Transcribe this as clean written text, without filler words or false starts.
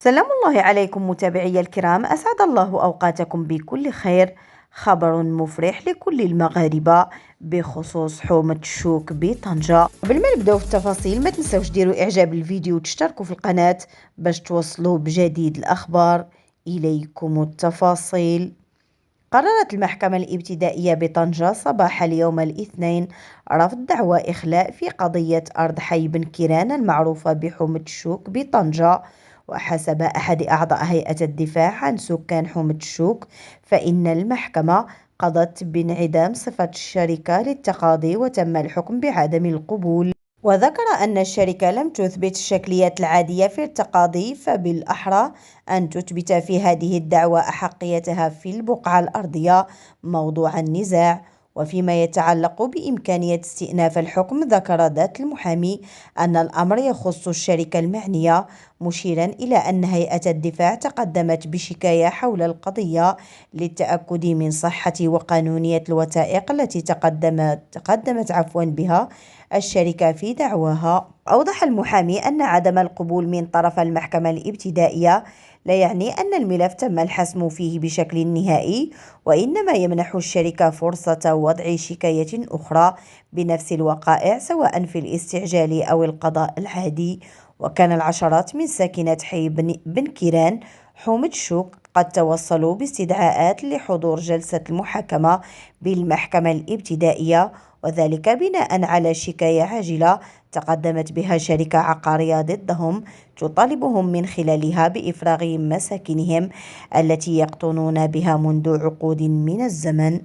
سلام الله عليكم متابعي الكرام، أسعد الله أوقاتكم بكل خير. خبر مفرح لكل المغاربة بخصوص حومة الشوك بطنجة. قبل ما نبداو في التفاصيل ما تنسوش ديروا إعجاب الفيديو وتشتركوا في القناة باش توصلوا بجديد الأخبار. إليكم التفاصيل. قررت المحكمة الابتدائية بطنجة صباح اليوم الاثنين رفض دعوى إخلاء في قضية أرض حي بن كيران المعروفة بحومة الشوك بطنجة. وحسب أحد أعضاء هيئة الدفاع عن سكان حومة الشوك فإن المحكمة قضت بانعدام صفة الشركة للتقاضي وتم الحكم بعدم القبول. وذكر أن الشركة لم تثبت الشكليات العادية في التقاضي، فبالأحرى أن تثبت في هذه الدعوى أحقيتها في البقعة الأرضية موضوع النزاع. وفيما يتعلق بإمكانية استئناف الحكم، ذكر ذات المحامي أن الأمر يخص الشركة المعنية، مشيرا إلى أن هيئة الدفاع تقدمت بشكاية حول القضية للتأكد من صحة وقانونية الوثائق التي تقدمت بها الشركة في دعواها. أوضح المحامي أن عدم القبول من طرف المحكمة الابتدائية لا يعني أن الملف تم الحسم فيه بشكل نهائي، وإنما يمنح الشركة فرصة وضع شكاية أخرى بنفس الوقائع سواء في الاستعجال أو القضاء العادي. وكان العشرات من ساكنة حي بن كيران حومة الشوك قد توصلوا باستدعاءات لحضور جلسة المحاكمة بالمحكمة الابتدائية، وذلك بناء على شكاية عاجلة تقدمت بها شركة عقارية ضدهم تطالبهم من خلالها بإفراغ مساكنهم التي يقطنون بها منذ عقود من الزمن.